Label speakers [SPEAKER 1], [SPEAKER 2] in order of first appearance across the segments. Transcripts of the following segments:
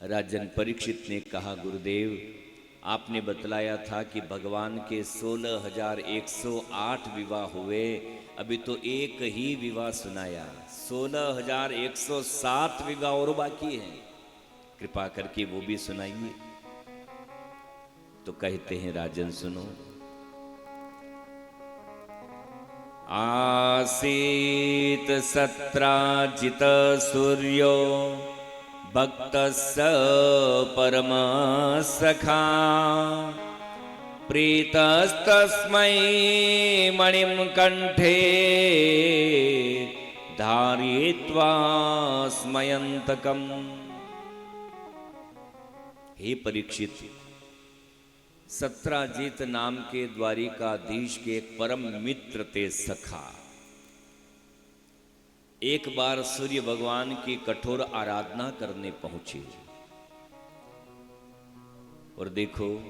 [SPEAKER 1] राजन परीक्षित ने कहा, गुरुदेव आपने बतलाया था कि भगवान के 16,108 विवाह हुए, अभी तो एक ही विवाह सुनाया, 16,107 विवाह और बाकी हैं, कृपा करके वो भी सुनाइए। तो कहते हैं राजन सुनो। आसीत सत्राजित सूर्यो भक्तस्य परम सखा प्रीतस्तस्मै मणिं कंठे धारयित्वा स्मयंतकम्। हे परीक्षित, सत्राजित नाम के द्वारिकाधीश के एक परम मित्र थे सखा, एक बार सूर्य भगवान की कठोर आराधना करने पहुंचे। और देखो,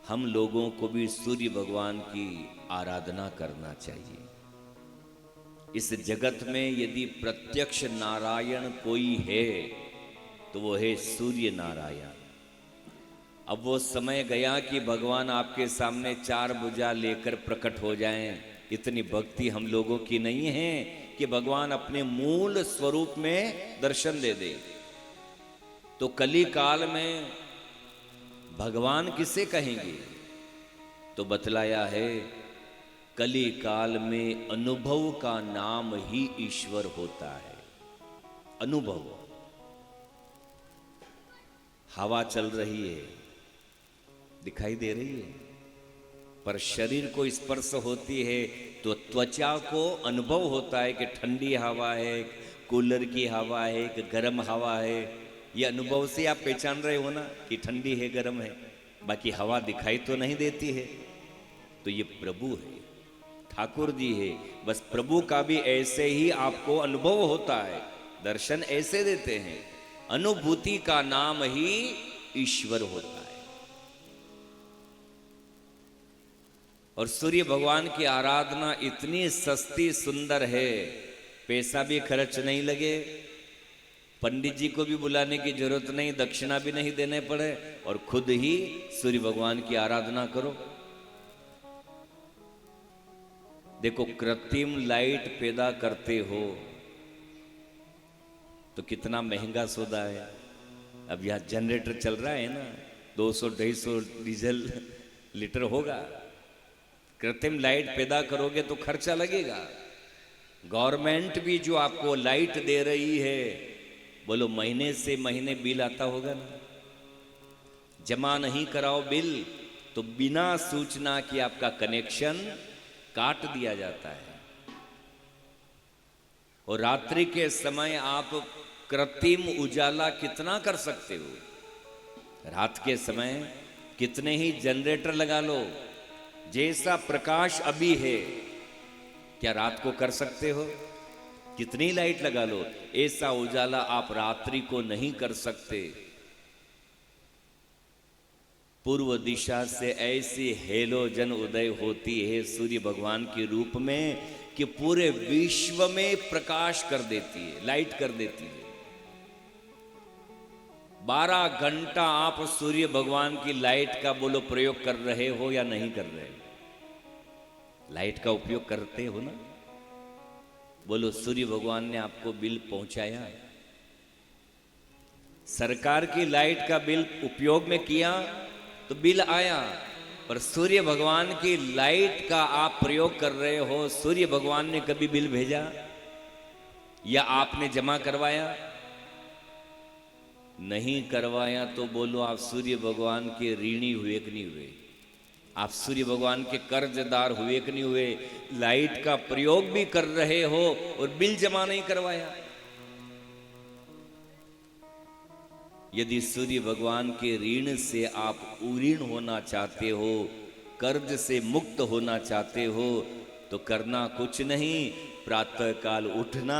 [SPEAKER 1] हम लोगों को भी सूर्य भगवान की आराधना करना चाहिए। इस जगत में यदि प्रत्यक्ष नारायण कोई है तो वो है सूर्य नारायण। अब वो समय गया कि भगवान आपके सामने चार भुजा लेकर प्रकट हो जाएं। इतनी भक्ति हम लोगों की नहीं है कि भगवान अपने मूल स्वरूप में दर्शन दे दे। तो कली काल में भगवान किसे कहेंगे? तो बतलाया है, कली काल में अनुभव का नाम ही ईश्वर होता है। अनुभव, हवा चल रही है, दिखाई दे रही है, पर शरीर को स्पर्श होती है तो त्वचा को अनुभव होता है कि ठंडी हवा है, कूलर की हवा है, कि गर्म हवा है। ये अनुभव से आप पहचान रहे हो ना कि ठंडी है, गर्म है, बाकी हवा दिखाई तो नहीं देती है। तो ये प्रभु है, ठाकुर जी है। बस प्रभु का भी ऐसे ही आपको अनुभव होता है, दर्शन ऐसे देते हैं। अनुभूति का नाम ही ईश्वर होता है। और सूर्य भगवान की आराधना इतनी सस्ती सुंदर है, पैसा भी खर्च नहीं लगे, पंडित जी को भी बुलाने की जरूरत नहीं, दक्षिणा भी नहीं देने पड़े, और खुद ही सूर्य भगवान की आराधना करो। देखो, कृत्रिम लाइट पैदा करते हो तो कितना महंगा सौदा है। अब यहां जनरेटर चल रहा है ना, 200-250 डीजल लीटर होगा। कृत्रिम लाइट पैदा करोगे तो खर्चा लगेगा। गवर्नमेंट भी जो आपको लाइट दे रही है, बोलो महीने से महीने बिल आता होगा ना। जमा नहीं कराओ बिल तो बिना सूचना कि आपका कनेक्शन काट दिया जाता है। और रात्रि के समय आप कृत्रिम उजाला कितना कर सकते हो? रात के समय कितने ही जनरेटर लगा लो, जैसा प्रकाश अभी है क्या रात को कर सकते हो? कितनी लाइट लगा लो, ऐसा उजाला आप रात्रि को नहीं कर सकते। पूर्व दिशा से ऐसी हेलोजन उदय होती है सूर्य भगवान के रूप में कि पूरे विश्व में प्रकाश कर देती है, लाइट कर देती है। 12 घंटा आप सूर्य भगवान की लाइट का बोलो प्रयोग कर रहे हो या नहीं कर रहे हो? लाइट का उपयोग करते हो ना? बोलो, सूर्य भगवान ने आपको बिल पहुंचाया? सरकार की लाइट का बिल उपयोग में किया तो बिल आया, पर सूर्य भगवान की लाइट का आप प्रयोग कर रहे हो, सूर्य भगवान ने कभी बिल भेजा या आपने जमा करवाया? नहीं करवाया तो बोलो आप सूर्य भगवान के ऋणी हुए कि नहीं हुए? आप सूर्य भगवान के कर्जदार हुए कि नहीं हुए? लाइट का प्रयोग भी कर रहे हो और बिल जमा नहीं करवाया। यदि सूर्य भगवान के ऋण से आप उऋण होना चाहते हो, कर्ज से मुक्त होना चाहते हो, तो करना कुछ नहीं, प्रातः काल उठना,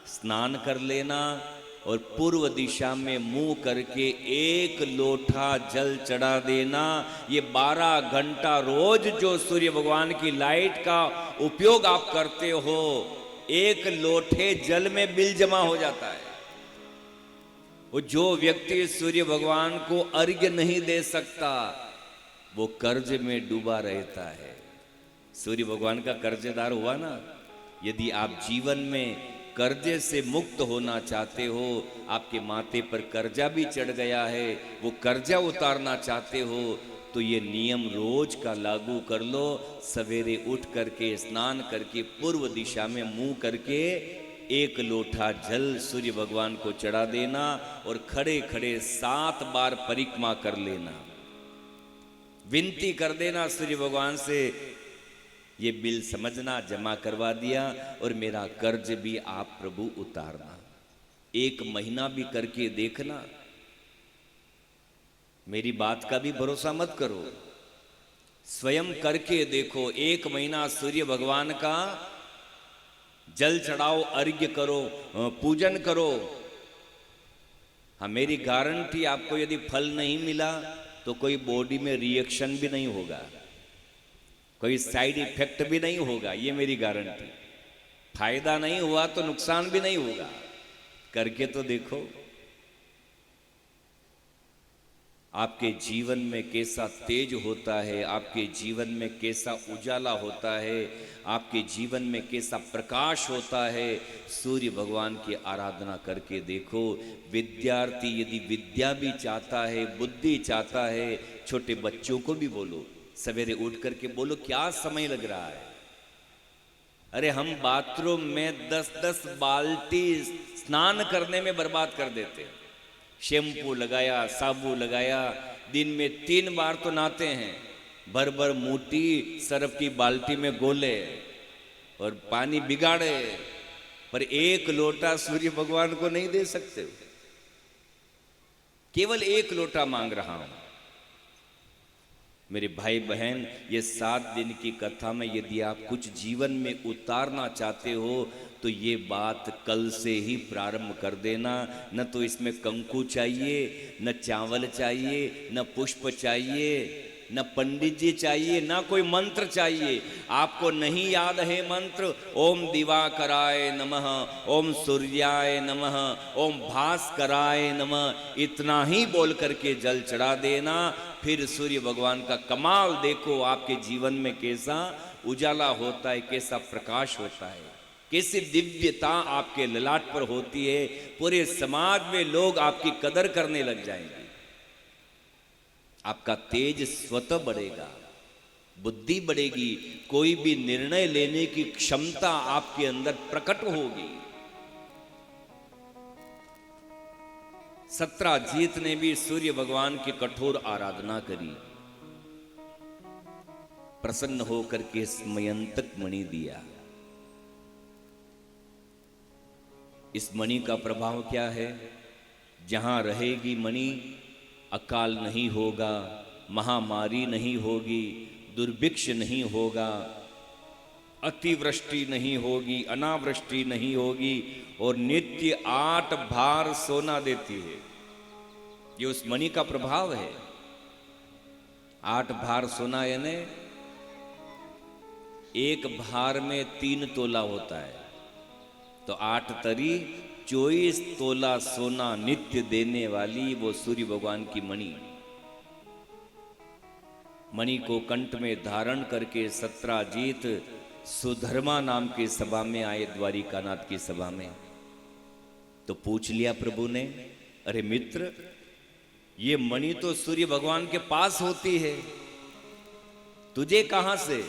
[SPEAKER 1] स्नान कर लेना और पूर्व दिशा में मुंह करके 1 लोटा जल चढ़ा देना। ये 12 घंटा रोज जो सूर्य भगवान की लाइट का उपयोग आप करते हो, 1 लोटे जल में बिल जमा हो जाता है। वो जो व्यक्ति सूर्य भगवान को अर्घ्य नहीं दे सकता वो कर्ज में डूबा रहता है। सूर्य भगवान का कर्जदार हुआ ना। यदि आप जीवन में कर्जे से मुक्त होना चाहते हो, आपके माथे पर कर्जा भी चढ़ गया है, वो कर्जा उतारना चाहते हो, तो ये नियम रोज का लागू कर लो। सवेरे उठ करके स्नान करके पूर्व दिशा में मुंह करके 1 लोटा जल सूर्य भगवान को चढ़ा देना और खड़े खड़े 7 बार परिक्रमा कर लेना। विनती कर देना सूर्य भगवान से, ये बिल समझना जमा करवा दिया और मेरा कर्ज भी आप प्रभु उतारना। 1 महीना भी करके देखना। मेरी बात का भी भरोसा मत करो, स्वयं करके देखो। 1 महीना सूर्य भगवान का जल चढ़ाओ, अर्घ्य करो, पूजन करो। हाँ, मेरी गारंटी, आपको यदि फल नहीं मिला तो कोई बॉडी में रिएक्शन भी नहीं होगा, कोई साइड इफेक्ट भी नहीं होगा, ये मेरी गारंटी। फायदा नहीं हुआ तो नुकसान भी नहीं होगा। करके तो देखो। आपके जीवन में कैसा तेज होता है, आपके जीवन में कैसा उजाला होता है, आपके जीवन में कैसा प्रकाश होता है। सूर्य भगवान की आराधना करके देखो। विद्यार्थी यदि विद्या भी चाहता है, बुद्धि चाहता है, छोटे बच्चों को भी बोलो, सवेरे उठ करके बोलो क्या समय लग रहा है। अरे हम बाथरूम में 10-10 बाल्टी स्नान करने में बर्बाद कर देते हैं। शैम्पू लगाया, साबु लगाया, दिन में 3 बार तो नहाते हैं। भर भर मूठी सरफ की बाल्टी में गोले और पानी बिगाड़े, पर 1 लोटा सूर्य भगवान को नहीं दे सकते। केवल 1 लोटा मांग रहा हूं। मेरे भाई बहन, ये 7 दिन की कथा में यदि आप कुछ जीवन में उतारना चाहते हो तो ये बात कल से ही प्रारंभ कर देना। न तो इसमें कंकु चाहिए, न चावल चाहिए, न पुष्प चाहिए, न पंडित जी चाहिए, ना कोई मंत्र चाहिए। आपको नहीं याद है मंत्र? ओम दिवाकराय नमः, ओम सूर्याय नमः, ओम भास्कराय नमः, इतना ही बोल करके जल चढ़ा देना। फिर सूर्य भगवान का कमाल देखो, आपके जीवन में कैसा उजाला होता है, कैसा प्रकाश होता है, कैसी दिव्यता आपके ललाट पर होती है। पूरे समाज में लोग आपकी कदर करने लग जाएंगे। आपका तेज स्वतः बढ़ेगा, बुद्धि बढ़ेगी, कोई भी निर्णय लेने की क्षमता आपके अंदर प्रकट होगी। सत्राजीत ने भी सूर्य भगवान की कठोर आराधना करी। प्रसन्न होकर के स्मयंतक मणि दिया। इस मणि का प्रभाव क्या है? जहां रहेगी मणि, अकाल नहीं होगा, महामारी नहीं होगी, दुर्भिक्ष नहीं होगा, अतिवृष्टि नहीं होगी, अनावृष्टि नहीं होगी, और नित्य 8 भार सोना देती है। ये उस मणि का प्रभाव है। 8 भार सोना, यानी 1 भार में 3 तोला होता है, तो 8 तरी 24 तोला सोना नित्य देने वाली वो सूर्य भगवान की मणि। मणि को कंठ में धारण करके सत्राजीत सुधर्मा नाम की सभा में आए, द्वारिकानाथ की सभा में। तो पूछ लिया प्रभु ने, अरे मित्र, ये मणि तो सूर्य भगवान के पास होती है, तुझे कहां से?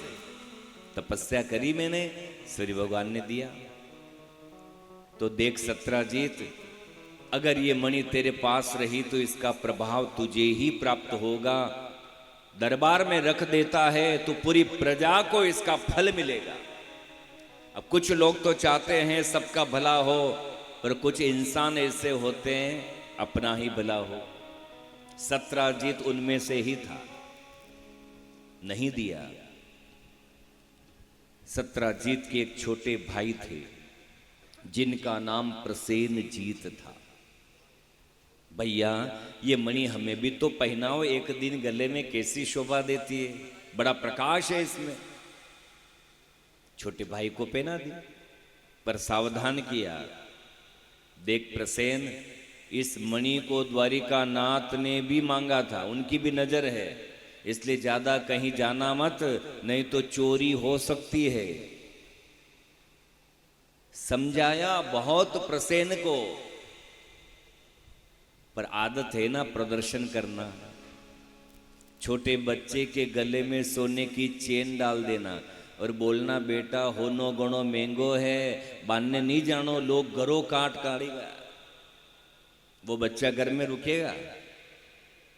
[SPEAKER 1] तपस्या करी मैंने, सूर्य भगवान ने दिया। तो देख सत्राजीत, अगर ये मणि तेरे पास रही तो इसका प्रभाव तुझे ही प्राप्त होगा। दरबार में रख देता है तो पूरी प्रजा को इसका फल मिलेगा। अब कुछ लोग तो चाहते हैं सबका भला हो, पर कुछ इंसान ऐसे होते हैं अपना ही भला हो। सत्राजीत उनमें से ही था, नहीं दिया। सत्राजीत के एक छोटे भाई थे जिनका नाम प्रसेनजीत था। भैया, ये मणि हमें भी तो पहनाओ, एक दिन गले में कैसी शोभा देती है, बड़ा प्रकाश है इसमें। छोटे भाई को पहना दी, पर सावधान किया, देख प्रसेन, इस मणि को द्वारिकानाथ ने भी मांगा था, उनकी भी नजर है, इसलिए ज्यादा कहीं जाना मत, नहीं तो चोरी हो सकती है। समझाया बहुत प्रसेन को, पर आदत है ना प्रदर्शन करना। छोटे बच्चे के गले में सोने की चेन डाल देना और बोलना बेटा होनो गणो महंगो है, बांधने नहीं जानो, लोग घरों काट काटेगा। वो बच्चा घर में रुकेगा?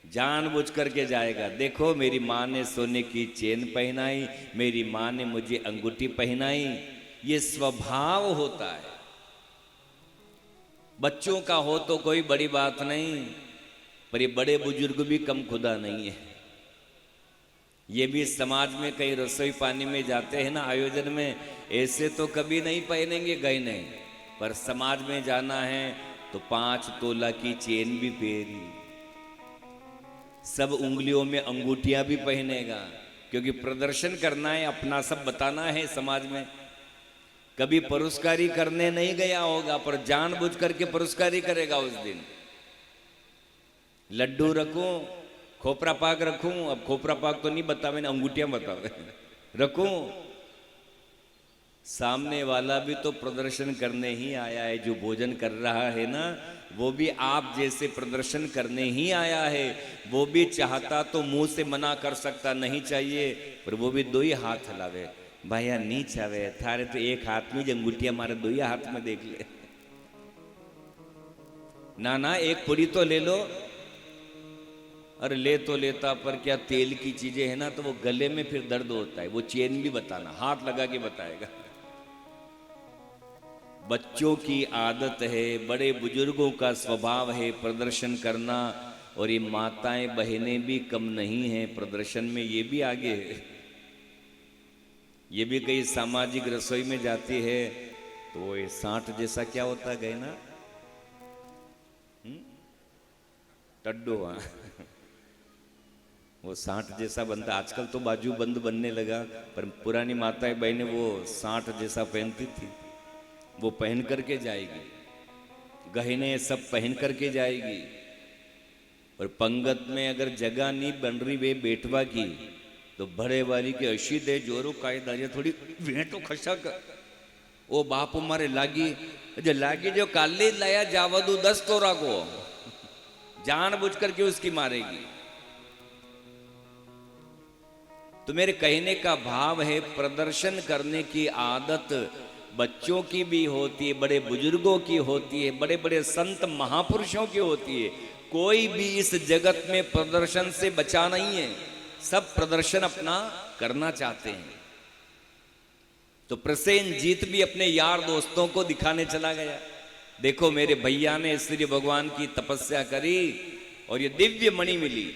[SPEAKER 1] जानबूझ करके जाएगा। देखो मेरी माँ ने सोने की चेन पहनाई, मेरी माँ ने मुझे अंगूठी पहनाई। ये स्वभाव होता है। बच्चों का हो तो कोई बड़ी बात नहीं, पर ये बड़े बुजुर्ग भी कम खुदा नहीं है। ये भी समाज में कहीं रसोई पानी में जाते हैं ना आयोजन में, ऐसे तो कभी नहीं पहनेंगे गहने, पर समाज में जाना है तो 5 तोला की चेन भी पहनी, सब उंगलियों में अंगूठियां भी पहनेगा, क्योंकि प्रदर्शन करना है, अपना सब बताना है समाज में। कभी पुरस्कारी करने नहीं गया होगा, पर जानबूझ करके पुरस्कारी करेगा उस दिन। लड्डू रखूं, खोपरा पाक रखूं, अब खोपरा पाक तो नहीं बता, मैंने अंगूठियां बता रखूं। सामने वाला भी तो प्रदर्शन करने ही आया है, जो भोजन कर रहा है ना, वो भी आप जैसे प्रदर्शन करने ही आया है। वो भी चाहता तो मुंह से मना कर सकता नहीं चाहिए, पर वो भी 2 ही हाथ हलावे। भैया नहीं चाहे थारे तो एक हाथ में अंगूठिया, मारे 2 ही हाथ में देख ले। ना ना एक पूरी तो ले लो। अरे ले तो लेता, पर क्या तेल की चीजें है ना, तो वो गले में फिर दर्द होता है। वो चेन भी बताना, हाथ लगा के बताएगा। बच्चों की आदत है, बड़े बुजुर्गों का स्वभाव है प्रदर्शन करना, और ये माताएं बहनें भी कम नहीं हैं प्रदर्शन में, ये भी आगे है। ये भी कई सामाजिक रसोई में जाती है तो वो 60 जैसा क्या होता गए ना, टड्डो, हाँ वो 60 जैसा बनता। आजकल तो बाजू बंद बनने लगा, पर पुरानी माताएं बहनें वो 60 जैसा पहनती थी। वो पहन करके जाएगी, गहने सब पहन करके जाएगी। और पंगत में अगर जगह नहीं बन रही वे बेटवा की, तो बड़े वाली के अशी दे जोरो कायदा ये थोड़ी वे तो खशक ओ बाप मारे लागी जो काले लाया जावदू 10 तोरा को जानबूझ करके उसकी मारेगी। तो मेरे कहने का भाव है, प्रदर्शन करने की आदत बच्चों की भी होती है, बड़े बुजुर्गों की होती है, बड़े बड़े संत महापुरुषों की होती है। कोई भी इस जगत में प्रदर्शन से बचा नहीं है, सब प्रदर्शन अपना करना चाहते हैं। तो प्रसेनजीत भी अपने यार दोस्तों को दिखाने चला गया। देखो मेरे भैया ने सूर्य भगवान की तपस्या करी और ये दिव्य मणि मिली।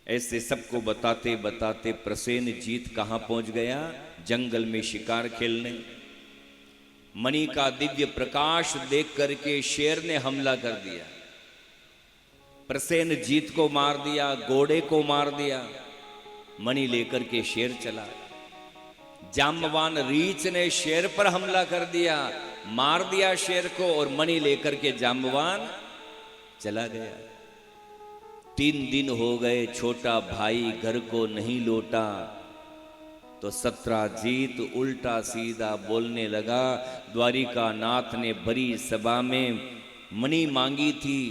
[SPEAKER 1] ऐसे सबको बताते बताते प्रसेनजीत कहां पहुंच गया? जंगल में शिकार खेलने। मणि का दिव्य प्रकाश देख करके शेर ने हमला कर दिया, प्रसेनजीत को मार दिया, घोड़े को मार दिया। मणि लेकर के शेर चला। जाम्बवान रीछ ने शेर पर हमला कर दिया, मार दिया शेर को, और मणि लेकर के जाम्बवान चला गया। 3 दिन हो गए, छोटा भाई घर को नहीं लौटा। तो सत्राजीत उल्टा सीधा बोलने लगा। द्वारिकानाथ ने बड़ी सभा में मणि मांगी थी,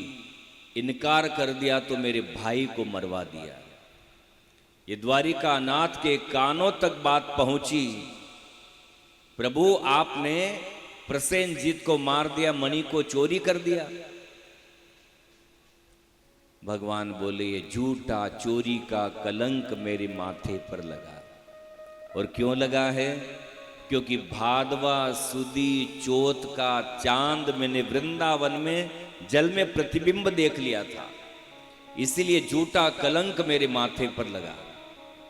[SPEAKER 1] इनकार कर दिया तो मेरे भाई को मरवा दिया। ये द्वारिकानाथ के कानों तक बात पहुंची। प्रभु आपने प्रसेनजीत को मार दिया, मणि को चोरी कर दिया। भगवान बोले ये झूठा चोरी का कलंक मेरे माथे पर लगा। और क्यों लगा है? क्योंकि भादवा सुदी चौथ का चांद मैंने वृंदावन में जल में प्रतिबिंब देख लिया था, इसीलिए झूठा कलंक मेरे माथे पर लगा।